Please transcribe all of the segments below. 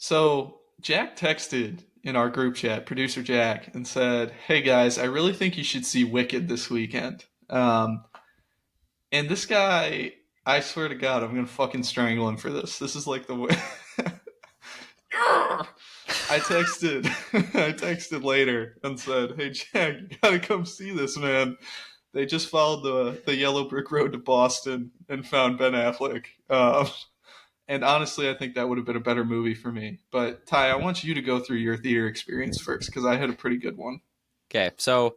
So Jack texted in our group chat, producer Jack, and said, "Hey guys, I really think you should see Wicked this weekend." And this guy, I swear to God, I'm gonna fucking strangle him for this. This is like the way. I texted, I texted later and said, "Hey Jack, you gotta come see this, man." They just followed the yellow brick road to Boston and found Ben Affleck. And honestly, I think that would have been a better movie for me. But Ty, I want you to go through your theater experience first because I had a pretty good one. Okay, so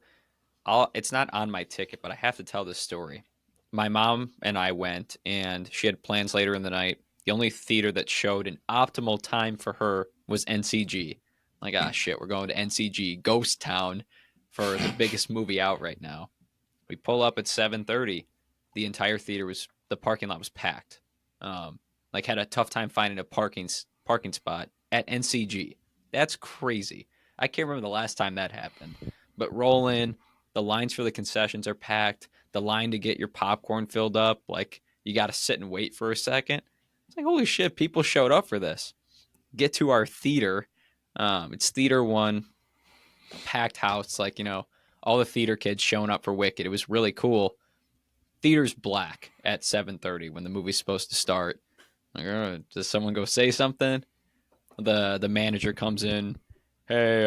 it's not on my ticket, but I have to tell this story. My mom and I went, and she had plans later in the night. The only theater that showed an optimal time for her was NCG. Like, ah, shit, we're going to NCG, Ghost Town, for the biggest movie out right now. We pull up at 7:30. The parking lot was packed. Like, had a tough time finding a parking spot at NCG. That's crazy. I can't remember the last time that happened. But roll in, the lines for the concessions are packed. The line to get your popcorn filled up, like you got to sit and wait for a second. It's like, holy shit, people showed up for this. Get to our theater. It's theater one, packed house. Like, all the theater kids showing up for Wicked. It was really cool. Theater's black at 7:30 when the movie's supposed to start. Like, does someone go say something? The manager comes in. Hey,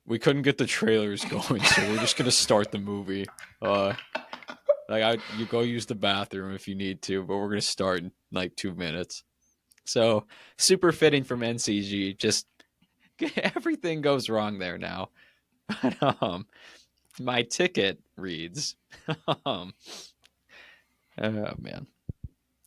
we couldn't get the trailers going, so we're just gonna start the movie. Uh, you go use the bathroom if you need to, but we're gonna start in like 2 minutes. So super fitting from NCG. Just everything goes wrong there now. But my ticket reads, um, oh man,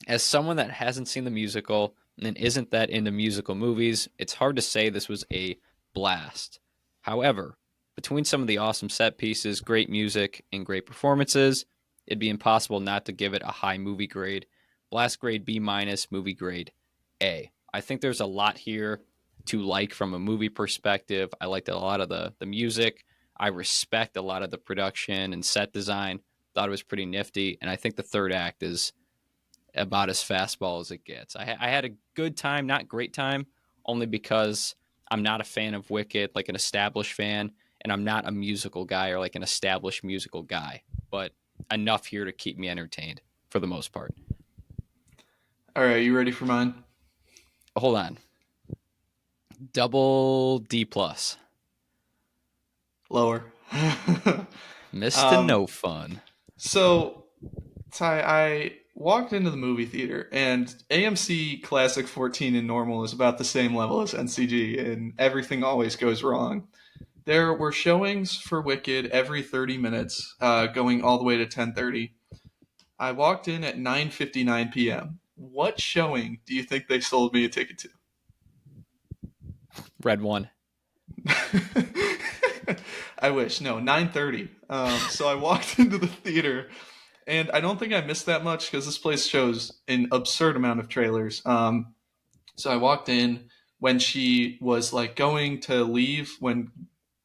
as someone that hasn't seen the musical and isn't that into musical movies, it's hard to say this was a blast. However, between some of the awesome set pieces, great music, and great performances, it'd be impossible not to give it a high movie grade. Blast grade B minus, movie grade A. I think there's a lot here to like from a movie perspective. I liked a lot of the music. I respect a lot of the production and set design. Thought it was pretty nifty. And I think the third act is about as fastball as it gets. I had a good time, not great time, only because I'm not a fan of Wicked, like an established fan, and I'm not a musical guy or like an established musical guy, but enough here to keep me entertained for the most part. All right, you ready for mine? Hold on, double D plus, Lower. Mr. um, No Fun. so Ty, I walked into the movie theater, and AMC Classic 14 and normal is about the same level as NCG, and everything always goes wrong. There were showings for Wicked every 30 minutes, going all the way to 10:30. I walked in at 9:59 p.m. What showing do you think they sold me a ticket to? Red one. I wish. No, 9:30. So I walked into the theater, and I don't think I missed that much because this place shows an absurd amount of trailers. So I walked in when she was like going to leave, when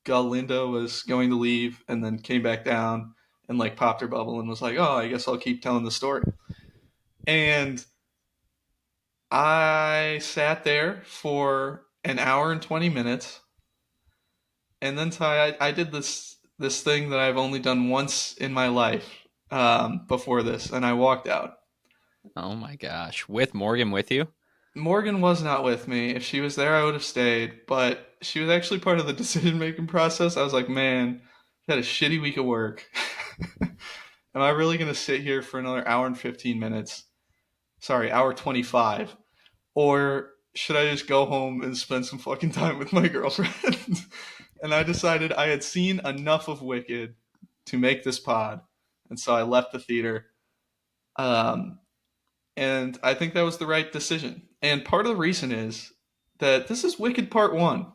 Galinda was going to leave, and then came back down and like popped her bubble and was like, "Oh, I guess I'll keep telling the story." And I sat there for an hour and 20 minutes, and then I did this thing that I've only done once in my life before this, and I walked out. Oh my gosh, with Morgan with you? Morgan was not with me. If she was there, I would have stayed, but she was actually part of the decision making process. I was like, man, I had a shitty week of work. Am I really going to sit here for another hour and 15 minutes? Sorry, hour 25. Or should I just go home and spend some fucking time with my girlfriend? And I decided I had seen enough of Wicked to make this pod. And so I left the theater. Um, and I think that was the right decision. And part of the reason is that this is Wicked Part 1.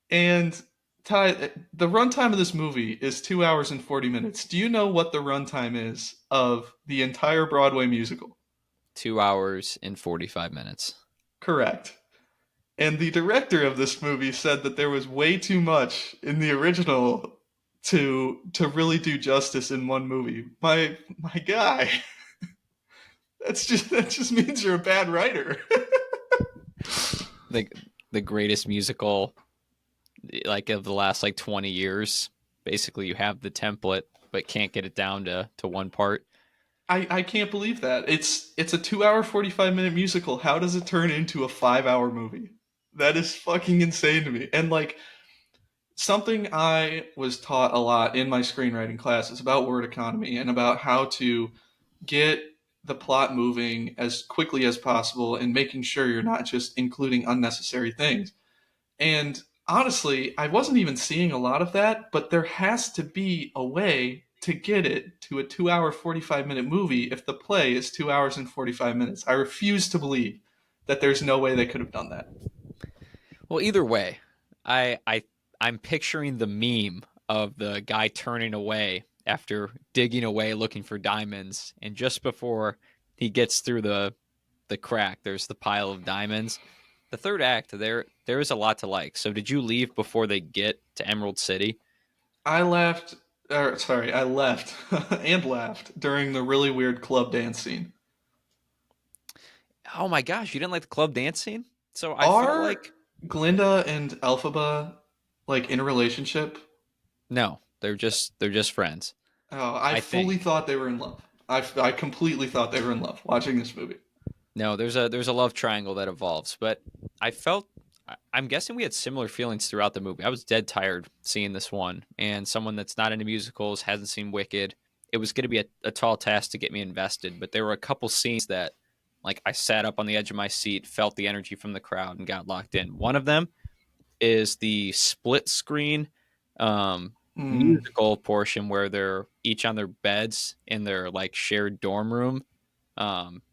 And Ty, the runtime of this movie is 2 hours and 40 minutes. Do you know what the runtime is of the entire Broadway musical? 2 hours and 45 minutes. Correct. And the director of this movie said that there was way too much in the original to really do justice in one movie. My guy, that just means you're a bad writer. the the greatest musical like of the last like 20 years. Basically, you have the template but can't get it down to one part. I can't believe that. It's a 2 hour 45 minute musical. How does it turn into a 5 hour movie? That is fucking insane to me. And like something I was taught a lot in my screenwriting classes about word economy and about how to get the plot moving as quickly as possible and making sure you're not just including unnecessary things. And honestly, I wasn't even seeing a lot of that, but there has to be a way to get it to a 2 hour 45 minute movie if the play is 2 hours and 45 minutes. I refuse to believe that there's no way they could have done that. Well, either way, I I I'm picturing the meme of the guy turning away after digging away looking for diamonds, and just before he gets through the crack, there's the pile of diamonds. The third act, there is a lot to like. So, did you leave before they get to Emerald City? I laughed, or sorry, I left and laughed during the really weird club dance scene. Oh my gosh, you didn't like the club dance scene? So I felt Are like Glinda and Elphaba like in a relationship? no, they're just friends. Oh, I I fully think. thought they were in love. I completely thought they were in love watching this movie. No, there's a love triangle that evolves, but I felt I'm guessing we had similar feelings throughout the movie. I was dead tired seeing this one, and someone that's not into musicals hasn't seen Wicked. It was going to be a tall task to get me invested, but there were a couple scenes that, like, I sat up on the edge of my seat, felt the energy from the crowd, and got locked in. One of them is the split screen um, Mm, musical portion where they're each on their beds in their like shared dorm room.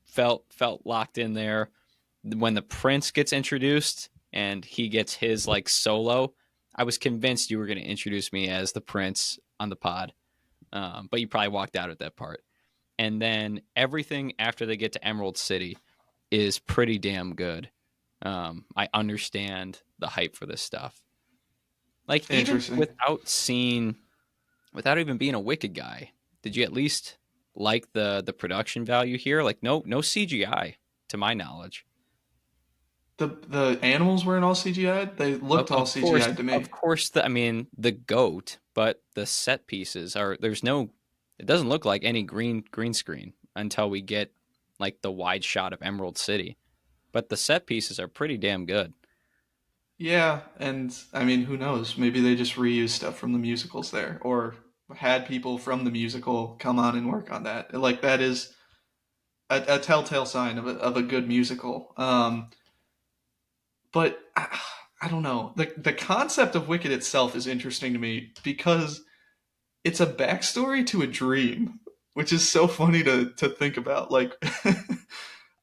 Felt locked in there. When the prince gets introduced and he gets his like solo, I was convinced you were going to introduce me as the prince on the pod, but you probably walked out at that part. And then everything after they get to Emerald City is pretty damn good. I understand the hype for this stuff. Like even interesting. without even being a Wicked guy, did you at least like the production value here? Like no CGI to my knowledge. The animals weren't all CGI'd. They Of, looked all of course, CGI'd to of me. course. I mean, the goat, but the set pieces are there's no. It doesn't look like any green screen until we get like the wide shot of Emerald City. But the set pieces are pretty damn good. Yeah, and I mean, who knows? Maybe they just reused stuff from the musicals there, or had people from the musical come on and work on that. Like that is a telltale sign of a good musical. But I don't know. The concept of Wicked itself is interesting to me because it's a backstory to a dream, which is so funny to think about. Like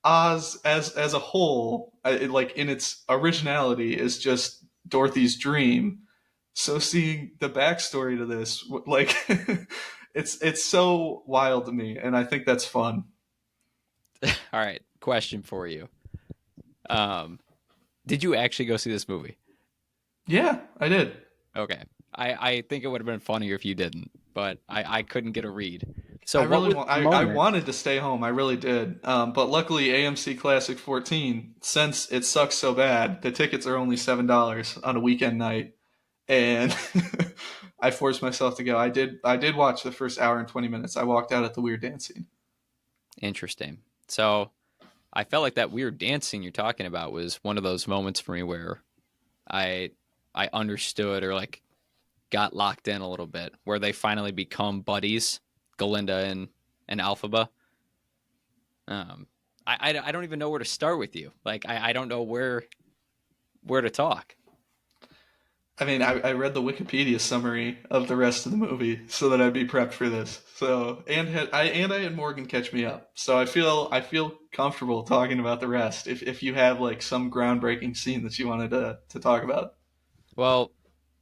Oz as a whole, like in its originality, is just Dorothy's dream. So seeing the backstory to this, like, it's so wild to me, and I think that's fun. All right, question for you. Um, did you actually go see this movie? Yeah, I did. Okay. I think it would have been funnier if you didn't, but I couldn't get a read. So I what really was want. the I moment? wanted to stay home. I really did. But luckily, AMC Classic 14, since it sucks so bad, the tickets are only $7 on a weekend night, and I forced myself to go. I did watch the first hour and 20 minutes. I walked out at the weird dancing. Interesting. So I felt like that weird dancing you're talking about was one of those moments for me where I I understood or like got locked in a little bit, where they finally become buddies, Galinda and Alphaba. Um, I don't even know where to start with you. Like I don't know where to talk. I mean, I read the Wikipedia summary of the rest of the movie so that I'd be prepped for this. So I had Morgan catch me up. So I feel comfortable talking about the rest. If you have like some groundbreaking scene that you wanted to talk about. Well,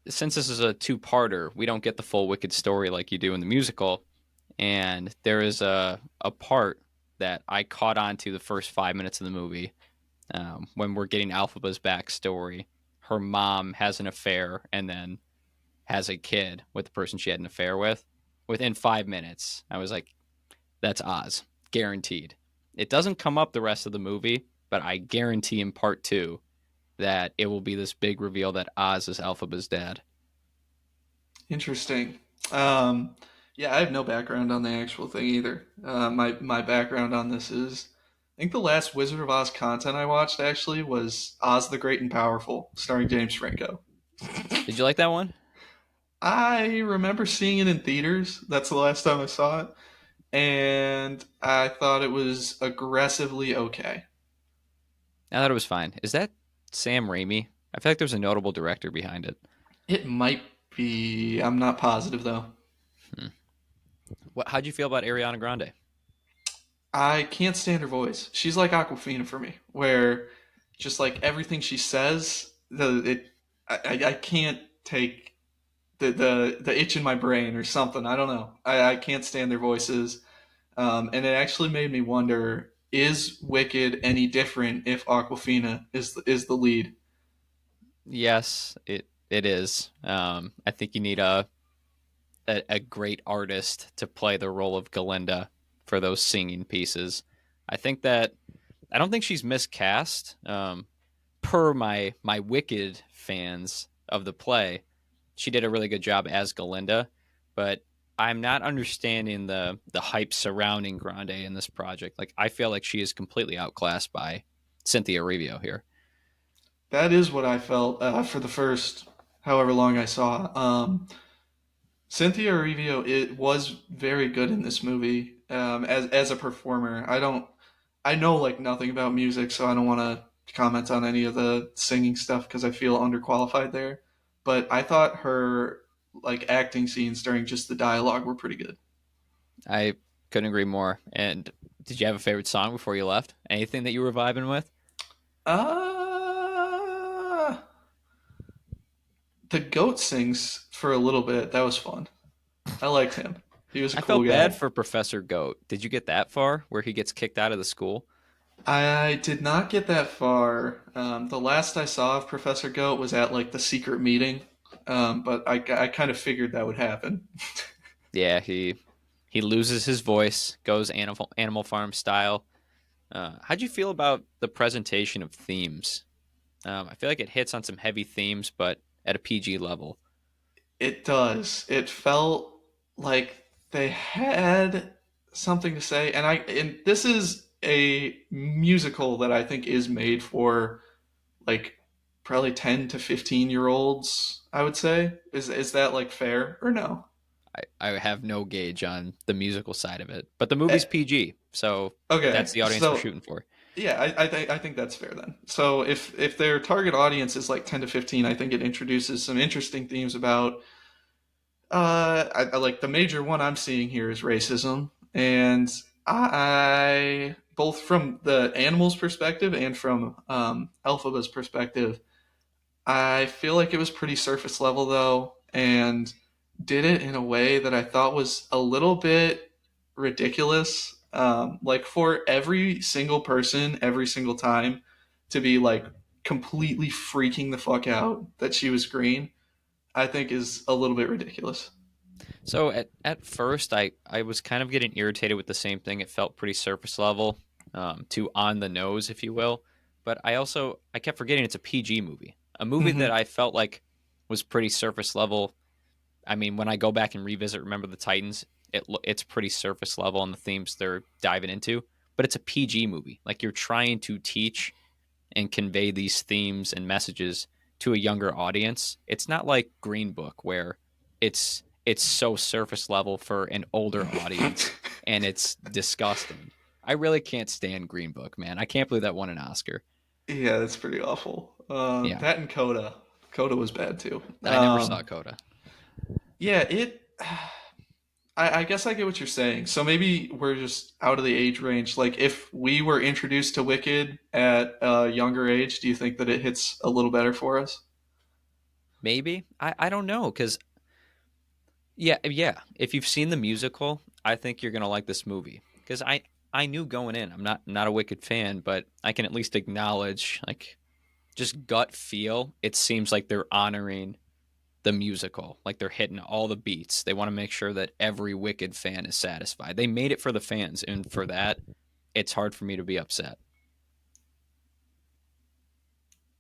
since this is a two-parter, we don't get the full Wicked story like you do in the musical, and there is a part that I caught on to the first 5 minutes of the movie when we're getting Alphaba's backstory. Her mom has an affair and then has a kid with the person she had an affair with. Within 5 minutes, I was like, "That's Oz, guaranteed." It doesn't come up the rest of the movie, but I guarantee in part two that it will be this big reveal that Oz is Elphaba's dad. Interesting. Um, yeah, I have no background on the actual thing either. My background on this is, I think the last Wizard of Oz content I watched actually was Oz the Great and Powerful, starring James Franco. Did you like that one? I remember seeing it in theaters. That's the last time I saw it, and I thought it was aggressively okay. I thought it was fine. Is that Sam Raimi? I feel like there's a notable director behind it. It might be. I'm not positive though. Hmm. How'd you feel about Ariana Grande? I can't stand her voice. She's like Aquafina for me, where just like everything she says, I can't take the itch in my brain or something. I don't know. I can't stand their voices, and it actually made me wonder: is Wicked any different if Aquafina is the lead? Yes, it is. I think you need a great artist to play the role of Galinda for those singing pieces. I think that I don't think she's miscast. Per my Wicked fans of the play, she did a really good job as Galinda, but I'm not understanding the hype surrounding Grande in this project. Like I feel like she is completely outclassed by Cynthia Erivo here. That is what I felt for the first however long I saw. Cynthia Erivo it was very good in this movie as a performer. I know like nothing about music, so I don't want to comment on any of the singing stuff because I feel underqualified there. But I thought her like acting scenes during just the dialogue were pretty good. I couldn't agree more. And did you have a favorite song before you left? Anything that you were vibing with? Uh the goat sings for a little bit. That was fun. I liked him. He was a I cool felt bad guy. for Professor Goat. Did you get that far where he gets kicked out of the school? I did not get that far. The last I saw of Professor Goat was at like the secret meeting, but I kind of figured that would happen. Yeah, he loses his voice, goes Animal Farm style. How'd you feel about the presentation of themes? I feel like it hits on some heavy themes, but at a PG level. It does. It felt like they had something to say, and this is a musical that I think is made for like probably 10 to 15 year olds. I would say is that like fair or no? I have no gauge on the musical side of it, but the movie's Eh, PG, so okay, that's the audience we're so shooting for. yeah, I think that's fair then. So if their target audience is like 10 to 15, I think it introduces some interesting themes about I like the major one I'm seeing here is racism, and I both from the animal's perspective and from Elphaba's perspective, I feel like it was pretty surface level though, and did it in a way that I thought was a little bit ridiculous. Like for every single person, every single time, to be like completely freaking the fuck out that she was green, I think is a little bit ridiculous. So at first, I was kind of getting irritated with the same thing. It felt pretty surface level, too on the nose, if you will. But I kept forgetting it's a PG movie, a movie that Hmm. I felt like was pretty surface level. I mean, when I go back and revisit Remember the Titans, it's pretty surface level on the themes they're diving into. But it's a PG movie. Like you're trying to teach and convey these themes and messages to a younger audience. It's not like Green Book where it's so surface level for an older audience and it's disgusting. I really can't stand Green Book, man. I can't believe that won an Oscar. Yeah, that's pretty awful. Yeah. That and Coda. Coda was bad too. I never saw Coda. Yeah, it. I guess I get what you're saying. So maybe we're just out of the age range. Like, if we were introduced to Wicked at a younger age, do you think that it hits a little better for us? Maybe. I don't know cuz yeah, if you've seen the musical, I think you're going to like this movie cuz I knew going in. I'm not a Wicked fan, but I can at least acknowledge like just gut feel. It seems like they're honoring the musical. Like they're hitting all the beats. They want to make sure that every Wicked fan is satisfied. They made it for the fans, and for that, it's hard for me to be upset.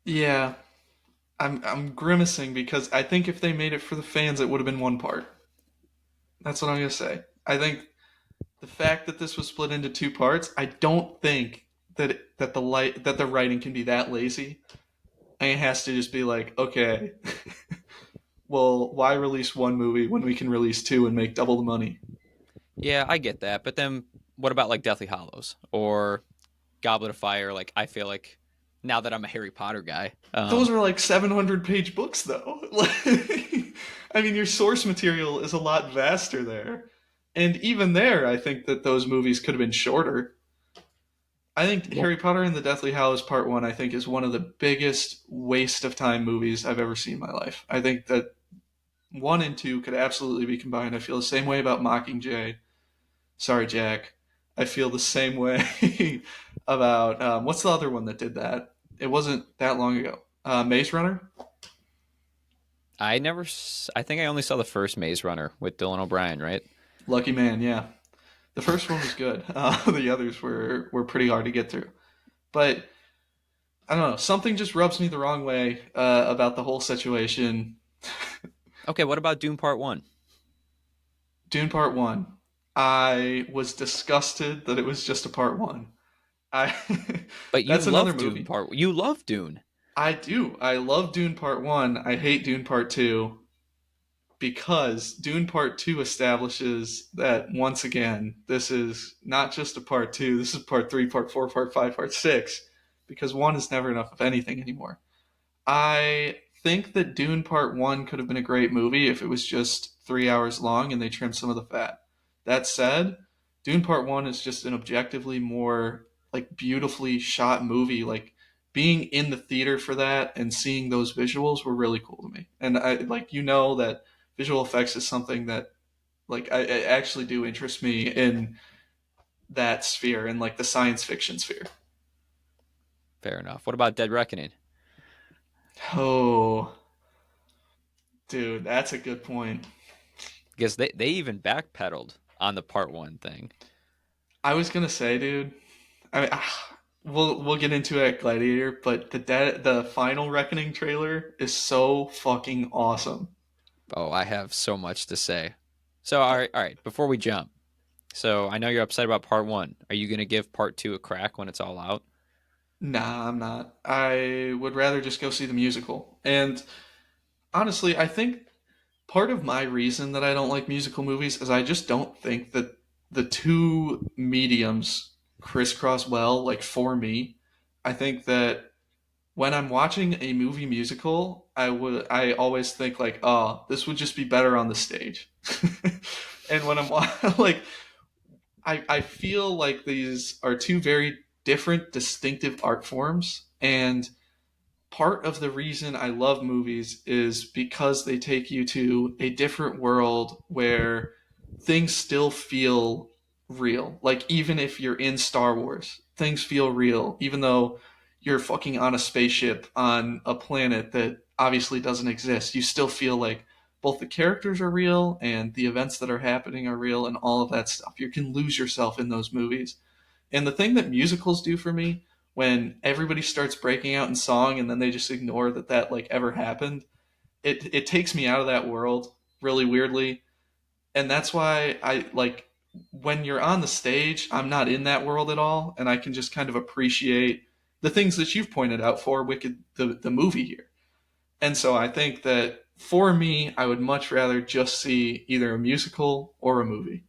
Yeah, I'm grimacing because I think if they made it for the fans, it would have been one part. That's what I'm gonna say. I think the fact that this was split into two parts, I don't think that the writing can be that lazy. And it has to just be like, okay, well, why release one movie when we can release two and make double the money? Yeah, I get that. But then what about like Deathly Hollows or Goblet of Fire? Like I feel like now that I'm a Harry Potter guy, Those are like 700-page books, though. I mean, your source material is a lot vaster there. And even there, I think that those movies could have been shorter. I think well, Harry Potter and the Deathly Hallows Part 1, I think, is one of the biggest waste of time movies I've ever seen in my life. I think that 1 and 2 could absolutely be combined. I feel the same way about Mockingjay. Sorry, Jack. I feel the same way about what's the other one that did that? It wasn't that long ago. Maze Runner. I never. I think I only saw the first Maze Runner with Dylan O'Brien, right? Lucky man, yeah. The first one was good. The others were pretty hard to get through. But I don't know. Something just rubs me the wrong way about the whole situation. Okay, what about Dune Part One? Dune Part One. I was disgusted that it was just a Part One. I But you that's another love Dune movie. Part. You love Dune. I do. I love Dune Part One. I hate Dune Part Two because Dune Part 2 establishes that once again, this is not just a Part 2, this is Part 3, Part 4, Part 5, Part 6, because 1 is never enough of anything anymore. I think that Dune Part 1 could have been a great movie if it was just 3 hours long and they trimmed some of the fat. That said, Dune Part 1 is just an objectively more like beautifully shot movie. Like being in the theater for that and seeing those visuals were really cool to me. And I like that visual effects is something that I actually do interest me in that sphere and like the science fiction sphere. Fair enough. What about Dead Reckoning? Oh, dude, that's a good point. Because they even backpedaled on the Part One thing. I was gonna say, dude. I mean, we'll get into it at Gladiator, but the final Reckoning trailer is so fucking awesome. Oh, I have so much to say. So all right, all right. Before we jump, so I know you're upset about Part One. Are you gonna give Part Two a crack when it's all out? Nah, I'm not. I would rather just go see the musical. And honestly, I think part of my reason that I don't like musical movies is I just don't think that the two mediums crisscross well, like for me. I think that when I'm watching a movie musical, I always think like, oh, this would just be better on the stage. And when I'm like, I feel like these are two very different, distinctive art forms, and part of the reason I love movies is because they take you to a different world where things still feel real. Like even if you're in Star Wars, things feel real, even though you're fucking on a spaceship on a planet that obviously doesn't exist. You still feel like both the characters are real and the events that are happening are real and all of that stuff. You can lose yourself in those movies. And the thing that musicals do for me when everybody starts breaking out in song and then they just ignore that like ever happened, it takes me out of that world really weirdly. And that's why I like when you're on the stage, I'm not in that world at all and I can just kind of appreciate the things that you've pointed out for Wicked the movie here. And so I think that for me, I would much rather just see either a musical or a movie.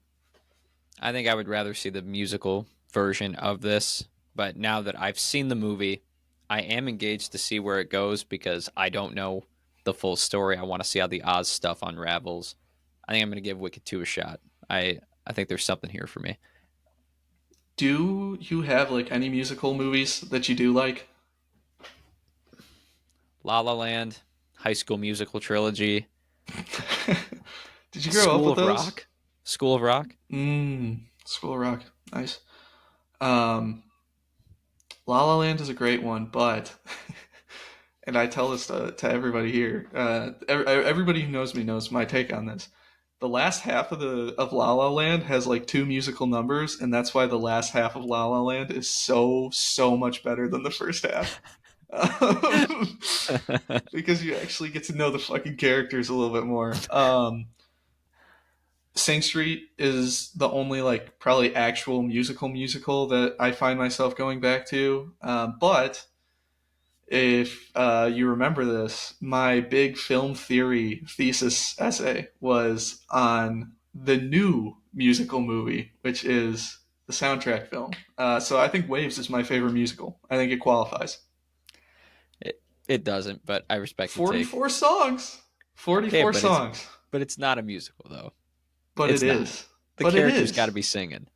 I think I would rather see the musical version of this. But now that I've seen the movie, I am engaged to see where it goes because I don't know the full story. I want to see how the Oz stuff unravels. I think I'm going to give Wicked 2 a shot. I think there's something here for me. Do you have like any musical movies that you do like? La La Land, High School Musical trilogy, Did you grow up School with of those? Rock, School of Rock. School of Rock, nice. Um, La La Land is a great one, but and I tell this to everybody here. Everybody who knows me knows my take on this. The last half of La La Land has like two musical numbers, and that's why the last half of La La Land is so much better than the first half. um, because you actually get to know the fucking characters a little bit more. Sing Street is the only like probably actual musical that I find myself going back to. But if you remember this, my big film theory thesis essay was on the new musical movie, which is the soundtrack film. So I think Waves is my favorite musical. I think it qualifies. It doesn't, but I respect your take. 44 songs. Okay, 44 songs. but it's not a musical though. But it It's not. is. The But it characters got to is. be singing.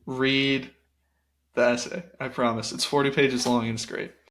Read the essay. I promise. It's 40 pages long and it's great.